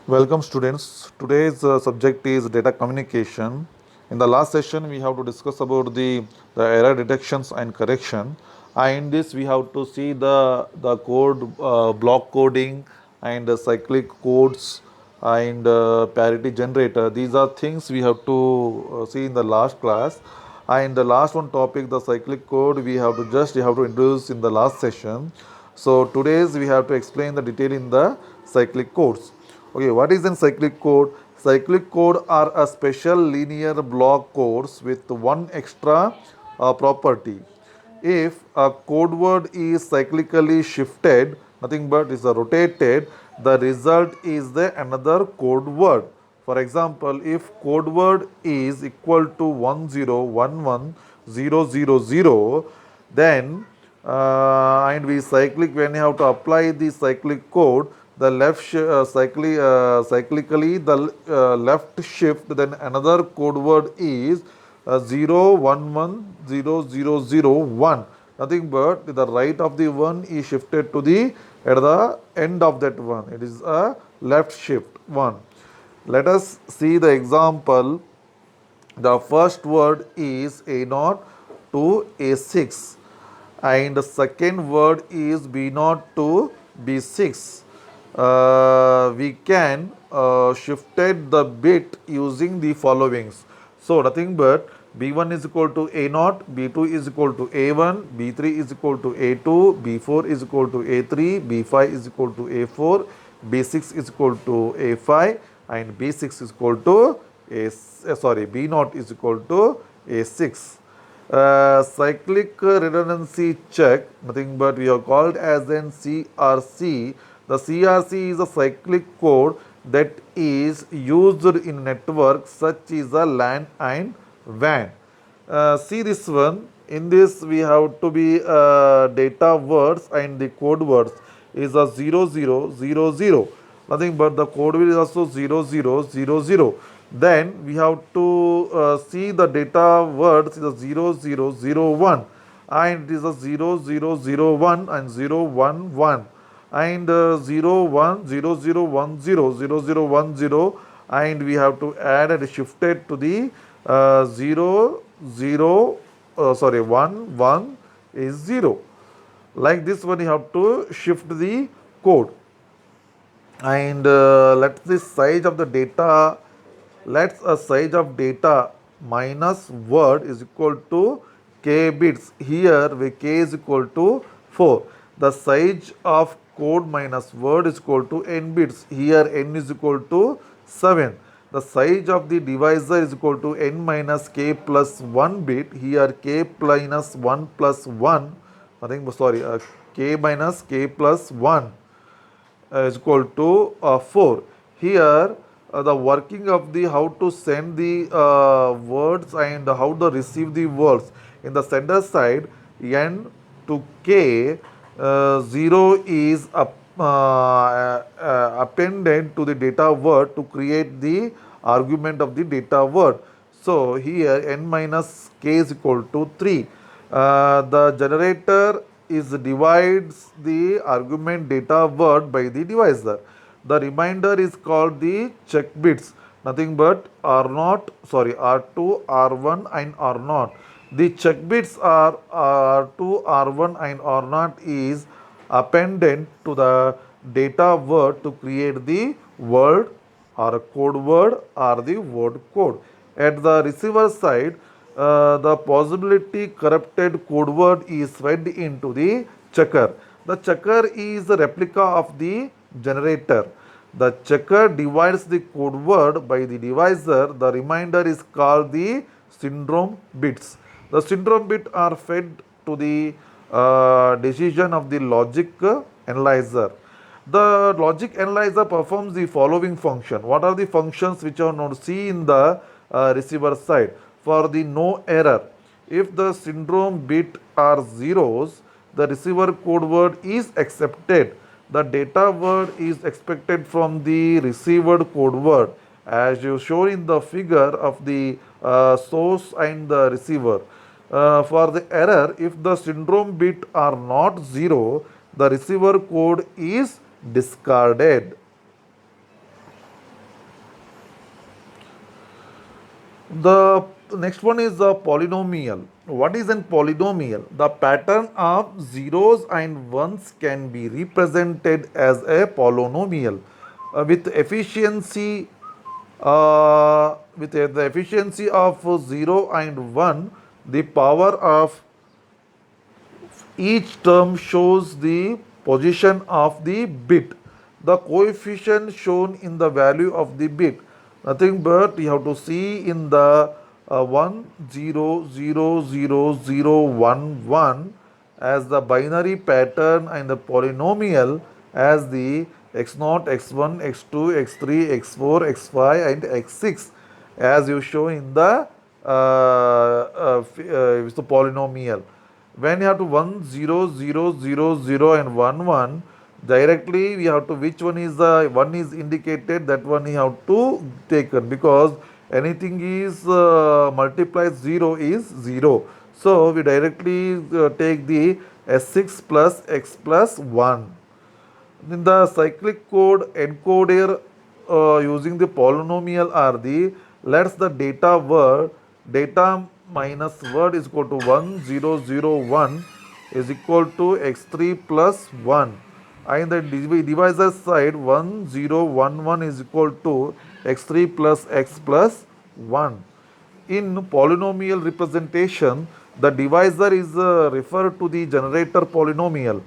Welcome students. Today's subject is data communication. In the last session we have to discuss about the error detections and correction. In this we have to see the code block coding and cyclic codes and parity generator. These are things we have to see in the last class. And the last one topic, the cyclic code, we have to introduce in the last session. So today's we have to explain the detail in the cyclic codes. Okay, what is in cyclic code? Cyclic code are a special linear block codes with one extra property. If a code word is cyclically shifted, nothing but is rotated, the result is the another code word. For example, if code word is equal to 10110000, then and we cyclic when you have to apply the cyclic code, the cyclically the left shift, then another code word is 01100001. Nothing but the right of the one is shifted to the at the end of that one. It is a left shift one. Let us see the example. The first word is A0 to A6 and the second word is B0 to B6. We can shifted the bit using the followings. So nothing but B1 is equal to A0, B2 is equal to A1, B3 is equal to A2, B4 is equal to A3, B5 is equal to A4, B6 is equal to A5 and B6 is equal to B0 is equal to A6. Cyclic redundancy check, nothing but we are called as an CRC. The CRC is a cyclic code that is used in networks such as a LAN and WAN. See this one. In this we have to be data words and the code words is a 0000. Nothing but the code word is also 0000. Then we have to see the data words is a 0001 and it is a 0001 and 011 and 0010 and we have to add and shift it to the 11 is 0. Like this one you have to shift the code. And let the size of the data, let's a size of data minus word is equal to k bits. Here where k is equal to 4. The size of code minus word is equal to n bits. Here n is equal to 7. The size of the divisor is equal to n minus k plus 1 bit. Here k minus 1 plus 1. K minus k plus 1 is equal to 4. Here the working of the how to send the words and how to receive the words. In the sender side, n to k, 0 is appended to the data word to create the argument of the data word. So here n minus k is equal to 3. The generator is divides the argument data word by the divisor. The remainder is called the check bits. Nothing but R0, R2, R1 and R0. The check bits are R2, R1 and R0 is appended to the data word to create the word or a code word or the word code. At the receiver side, the possibility corrupted code word is fed into the checker. The checker is a replica of the generator. The checker divides the code word by the divisor. The remainder is called the syndrome bits. The syndrome bit are fed to the decision of the logic analyzer. The logic analyzer performs the following function. What are the functions which are not seen in the receiver side? For the no error, if the syndrome bit are zeros, the receiver code word is accepted. The data word is expected from the received code word as you show in the figure of the source and the receiver. For the error, if the syndrome bit are not 0, the receiver code is discarded. The next one is the polynomial. What is an polynomial? The pattern of zeros and ones can be represented as a polynomial with efficiency the efficiency of 0 and 1. The power of each term shows the position of the bit. The coefficient shown in the value of the bit. Nothing but you have to see in the 1, 0, 0, 0, 0, 1, 1 as the binary pattern and the polynomial as the x0, x1, x2, x3, x4, x5 and x6 as you show in the the polynomial. When you have to 1 0 0 0 0 and 1 1, directly we have to which one is the one is indicated, that one you have to taken, because anything is multiplies 0 is 0. So we directly take the s6 plus x plus 1. In the cyclic code encoder using the polynomial are the, let's the data minus word is equal to 1001 is equal to x3 plus 1, and the divisor side 1011 is equal to x3 plus x plus 1. In polynomial representation, the divisor is referred to the generator polynomial.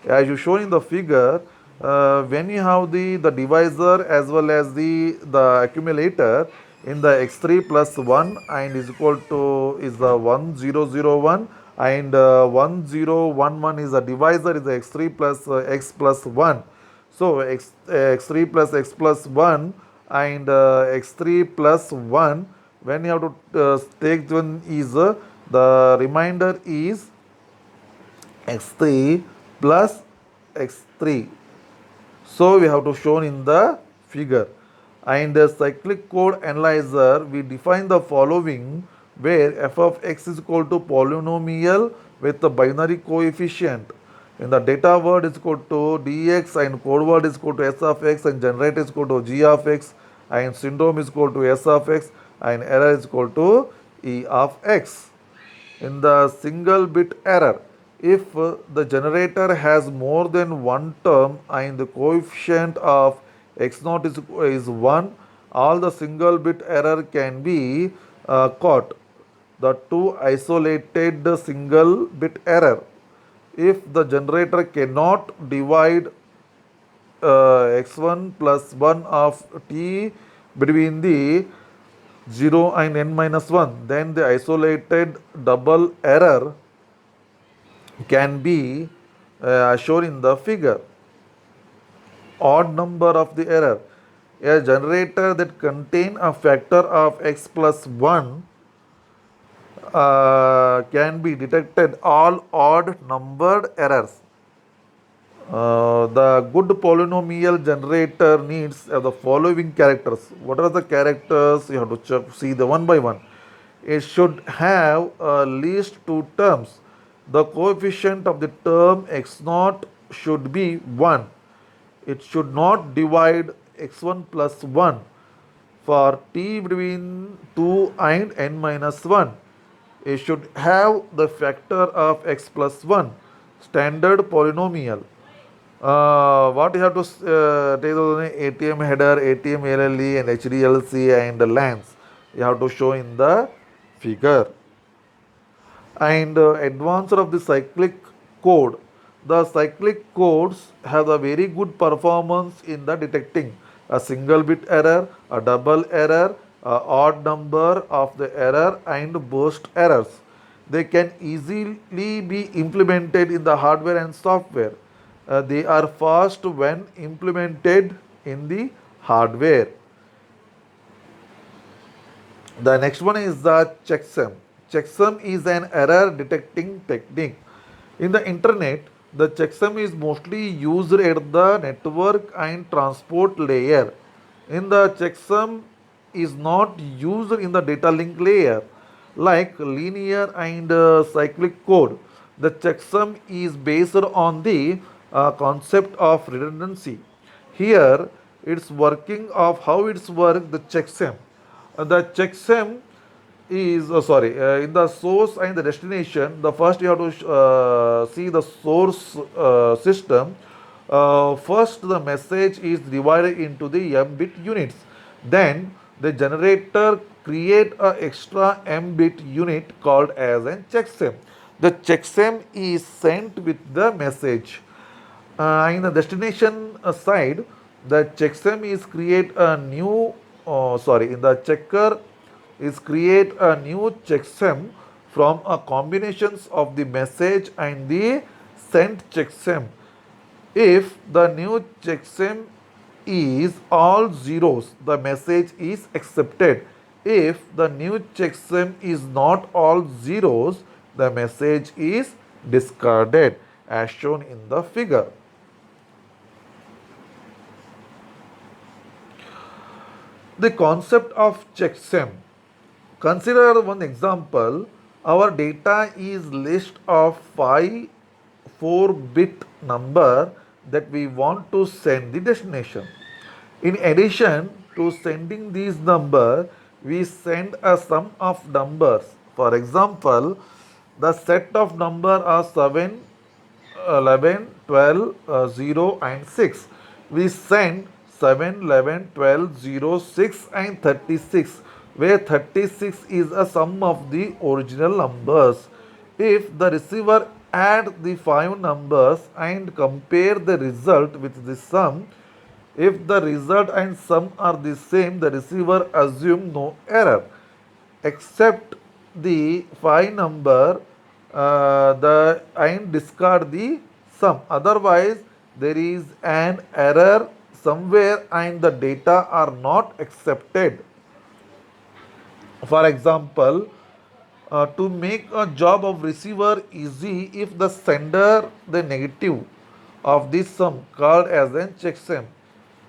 As you show in the figure, when you have the divisor as well as the accumulator in the x3 plus 1 and is equal to is the 1001, and 1011 is the divisor is the x3 plus x plus 1. So x3 plus x plus 1 and x3 plus 1, when you have to take one is the remainder is x3 plus x3. So we have to show in the figure. And the cyclic code analyzer, we define the following, where f of x is equal to polynomial with the binary coefficient. In the data word is equal to dx, and code word is equal to s of x, and generator is equal to g of x, and syndrome is equal to s of x, and error is equal to e of x. In the single bit error, if the generator has more than one term and the coefficient of x0 is 1, all the single bit error can be caught. The two isolated single bit error. If the generator cannot divide x1 plus 1 of t between the 0 and n minus 1, then the isolated double error can be shown in the figure. Odd number of the error. A generator that contain a factor of x plus 1 can be detected all odd numbered errors. The good polynomial generator needs the following characters. What are the characters? You have to see the one by one. It should have least two terms. The coefficient of the term x0 should be 1. It should not divide x1 plus 1 for t between 2 and n minus 1. It should have the factor of x plus 1. Standard polynomial. What you have to take the ATM header, ATM LLE and HDLC and the LANs. You have to show in the figure. And advancer of the cyclic code. The cyclic codes have a very good performance in the detecting a single bit error, a double error, a odd number of the error and burst errors. They can easily be implemented in the hardware and software. They are fast when implemented in the hardware. The next one is the checksum. Checksum is an error detecting technique. In the internet, the checksum is mostly used at the network and transport layer. In the checksum is not used in the data link layer like linear and cyclic code. The checksum is based on the concept of redundancy. Here, it's working of how it's work the checksum. The checksum is in the source and the destination, the first you have to see the source system. First the message is divided into the m bit units, then the generator create a extra m bit unit called as a checksum. The checksum is sent with the message. In the destination side, the checksum is create a new in the checker is create a new checksum from a combinations of the message and the sent checksum. If the new checksum is all zeros, the message is accepted. If the new checksum is not all zeros, the message is discarded as shown in the figure. The concept of checksum. Consider one example. Our data is list of 5 4-bit number that we want to send the destination. In addition to sending these number, we send a sum of numbers. For example, the set of number are 7, 11, 12, 0 and 6. We send 7, 11, 12, 0, 6 and 36, where 36 is a sum of the original numbers. If the receiver add the 5 numbers and compare the result with the sum, if the result and sum are the same, the receiver assume no error, except the 5 number the and discard the sum. Otherwise, there is an error somewhere and the data are not accepted. For example, to make a job of receiver easy, if the sender the negative of this sum called as a checksum.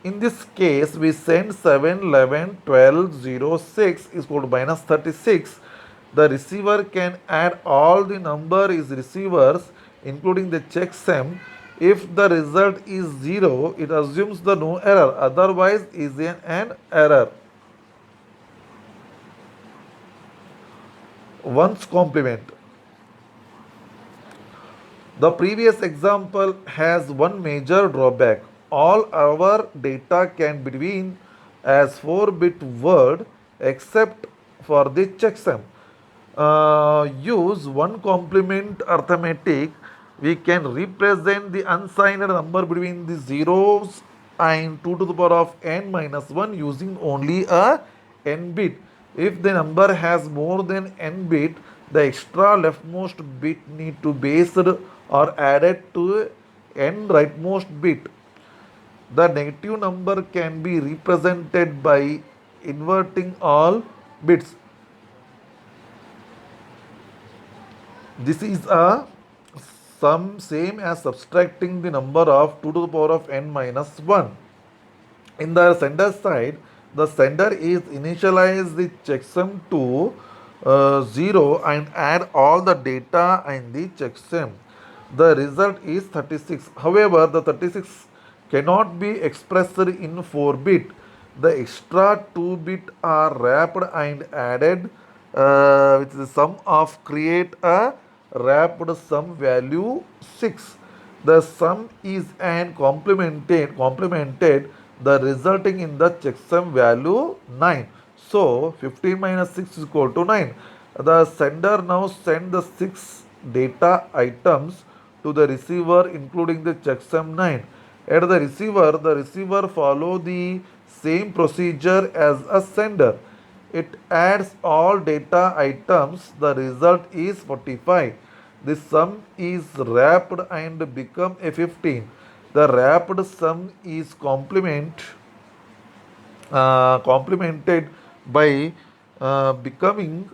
In this case, we send 7, 11, 12, 0, 6 is equal to minus 36. The receiver can add all the number is receivers including the checksum. If the result is 0, it assumes the no error, otherwise is an error. One's complement. The previous example has one major drawback. All our data can be between as 4-bit word except for the checksum. Use one complement arithmetic. We can represent the unsigned number between the zeros and 2 to the power of n minus 1 using only a n bit. If the number has more than n bit, the extra leftmost bit need to be based or added to n rightmost bit. The negative number can be represented by inverting all bits. This is a sum same as subtracting the number of 2 to the power of n minus 1. In the sender side, the sender is initialize the checksum to 0 and add all the data in the checksum. The result is 36. However, the 36 cannot be expressed in 4-bit. The extra 2-bit are wrapped and added with the sum of create a wrapped sum value 6. The sum is an complemented the resulting in the checksum value 9. So 15 minus 6 is equal to 9. The sender now send the 6 data items to the receiver including the checksum 9. At the receiver follow the same procedure as a sender. It adds all data items. The result is 45. The sum is wrapped and become a 15. The wrapped sum is complemented by becoming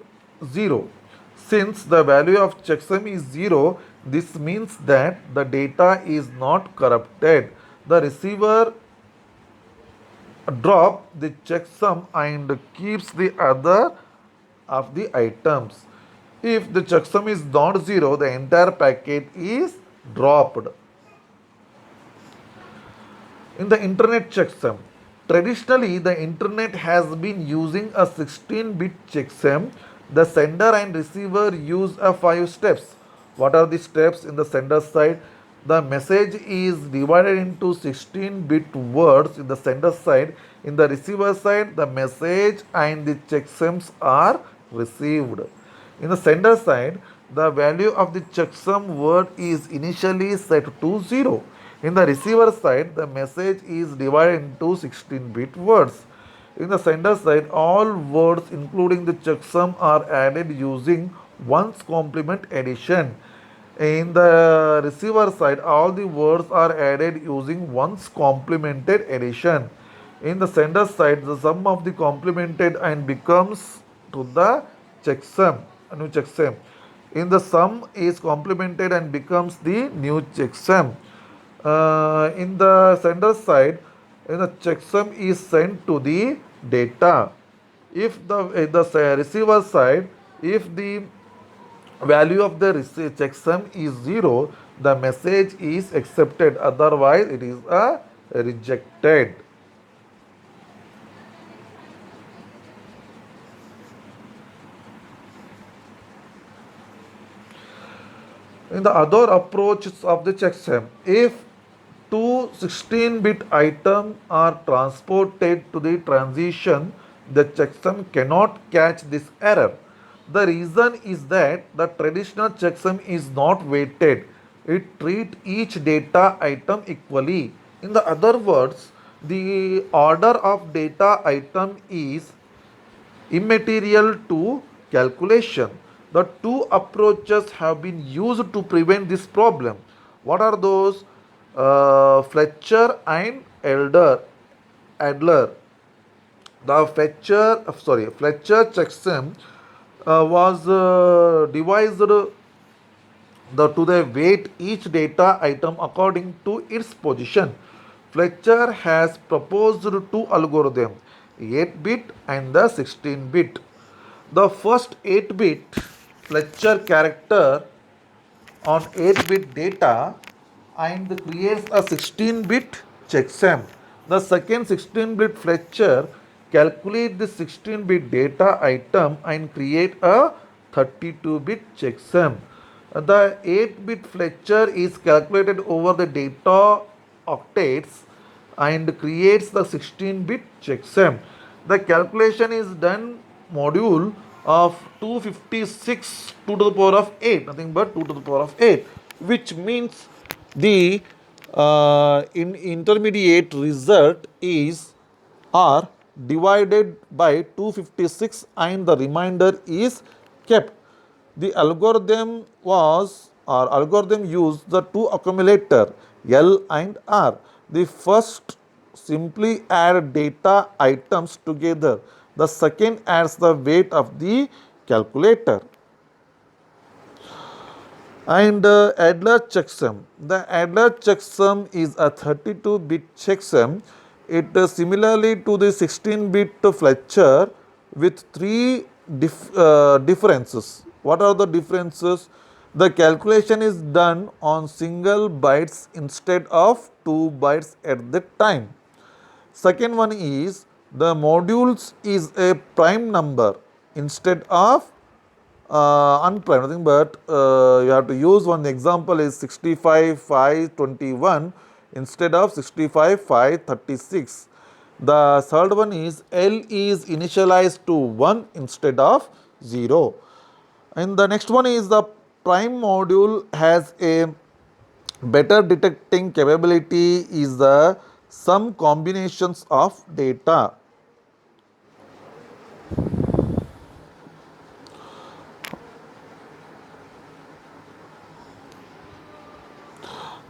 0. Since the value of checksum is 0, this means that the data is not corrupted. The receiver drop the checksum and keeps the other of the items. If the checksum is not 0, the entire packet is dropped. In the internet checksum, traditionally the internet has been using a 16-bit checksum. The sender and receiver use a 5 steps. What are the steps in the sender side? The message is divided into 16-bit words in the sender side. In the receiver side, the message and the checksums are received. In the sender side, the value of the checksum word is initially set to 0. In the receiver side, the message is divided into 16-bit words. In the sender side, all words including the checksum are added using one's complement addition. In the receiver side, all the words are added using one's complemented addition. In the sender side, the sum of the complemented and becomes to the checksum, a new checksum. In the sum is complemented and becomes the new checksum. In the sender side, in the checksum is sent to the data. If the receiver side, if the value of the checksum is 0, the message is accepted, otherwise it is a rejected. In the other approaches of the checksum, if two 16-bit items are transported to the transition, the checksum cannot catch this error. The reason is that the traditional checksum is not weighted. It treats each data item equally. In the other words, the order of data item is immaterial to calculation. The two approaches have been used to prevent this problem. What are those? Fletcher and Adler. The Fletcher checksum was devised to the weight each data item according to its position. Fletcher has proposed two algorithms, 8-bit and the 16-bit. The first 8-bit Fletcher character on 8-bit data and creates a 16-bit checksum. The second 16-bit Fletcher calculates the 16-bit data item and create a 32-bit checksum. The 8-bit Fletcher is calculated over the data octets and creates the 16-bit checksum. The calculation is done module of 256 2 to the power of 8, nothing but 2 to the power of 8, which means the intermediate result is R divided by 256 and the remainder is kept. The algorithm used the two accumulator L and R. The first simply add data items together. The second adds the weight of the calculator. And Adler checksum. The Adler checksum is a 32-bit checksum. It similarly to the 16-bit Fletcher with three differences. What are the differences? The calculation is done on single bytes instead of 2 bytes at the time. Second one is the modules is a prime number instead of unprime, nothing but you have to use one example is 65 5 21 instead of 65 5 36. The third one is L is initialized to 1 instead of 0. And the next one is the prime module has a better detecting capability is the some combinations of data.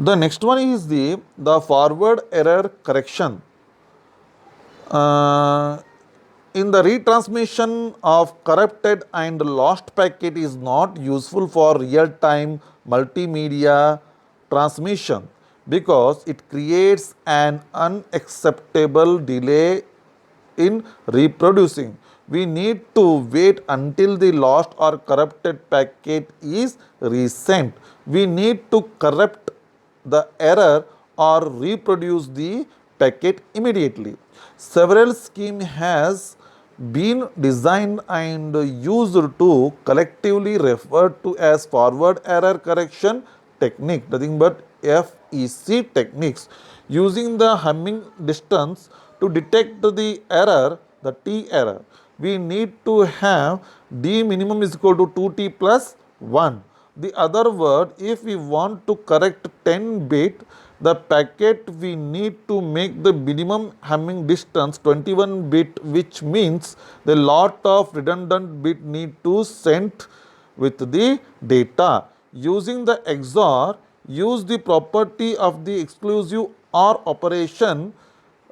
The next one is the forward error correction. In the retransmission of corrupted and lost packet is not useful for real-time multimedia transmission because it creates an unacceptable delay in reproducing. We need to wait until the lost or corrupted packet is resent. We need to correct the error or reproduce the packet immediately. Several scheme has been designed and used to collectively referred to as forward error correction technique, nothing but FEC techniques, using the Hamming distance to detect the error, the T error. We need to have D minimum is equal to 2T plus 1. The other word, if we want to correct 10 bit, the packet we need to make the minimum Hamming distance 21 bit, which means the lot of redundant bit need to send with the data. Using the XOR, use the property of the exclusive OR operation.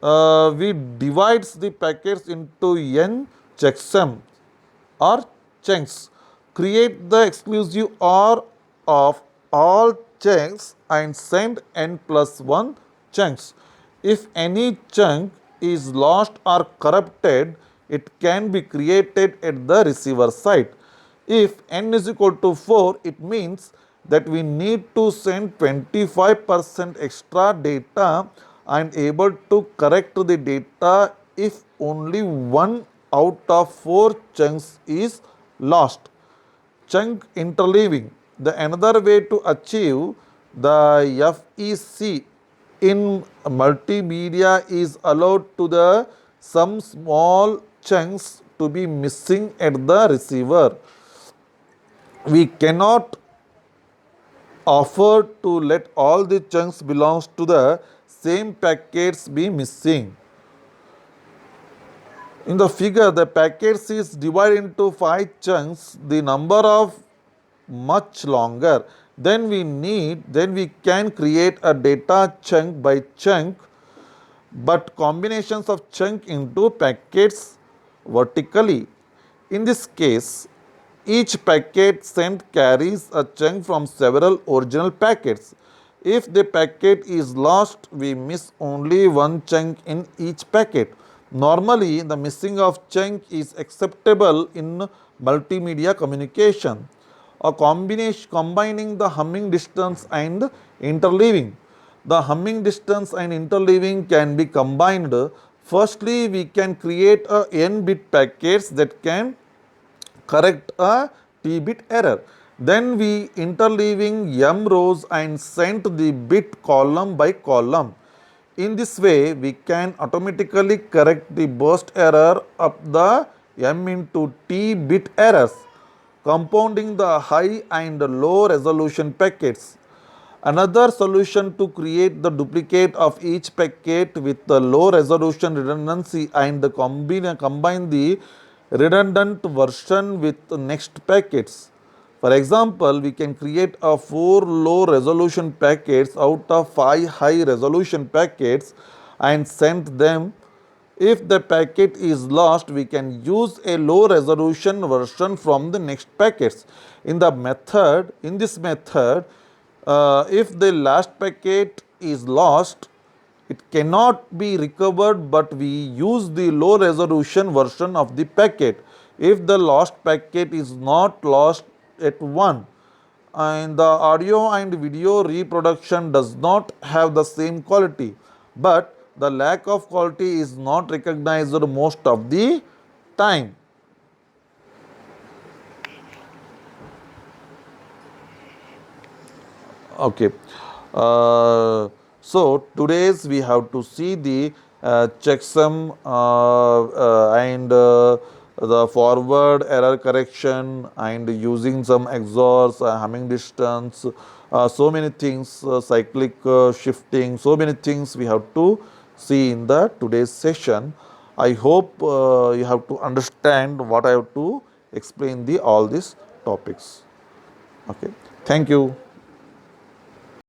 We divides the packets into n checksum or chunks. Create the exclusive OR of all chunks and send n plus 1 chunks. If any chunk is lost or corrupted, it can be created at the receiver side. If n is equal to 4, it means that we need to send 25% extra data and able to correct the data if only one out of 4 chunks is lost. Chunk interleaving. The another way to achieve the FEC in multimedia is allowed to the some small chunks to be missing at the receiver. We cannot afford to let all the chunks belongs to the same packets be missing. In the figure, the packets is divided into 5 chunks, the number of much longer. Then we can create a data chunk by chunk, but combinations of chunk into packets vertically. In this case, each packet sent carries a chunk from several original packets. If the packet is lost, we miss only one chunk in each packet. Normally, the missing of chunk is acceptable in multimedia communication. A combination combining the Hamming distance and interleaving. The Hamming distance and interleaving can be combined. Firstly, we can create a n bit packets that can correct a T bit error. Then we interleaving m rows and send the bit column by column. In this way, we can automatically correct the burst error of the m into T bit errors, compounding the high and low resolution packets. Another solution to create the duplicate of each packet with the low resolution redundancy and combine the redundant version with the next packets. For example, we can create a 4 low resolution packets out of 5 high resolution packets and send them. If the packet is lost, we can use a low resolution version from the next packets. In this method, if the last packet is lost, it cannot be recovered, but we use the low resolution version of the packet. If the lost packet is not lost at 1, and the audio and video reproduction does not have the same quality, but the lack of quality is not recognized most of the time. Okay. So today's we have to see the checksum and the forward error correction and using some XORs, Hamming distance, so many things, cyclic shifting, so many things we have to see in the today's session. I hope you have to understand what I have to explain the all these topics. Okay. Thank you.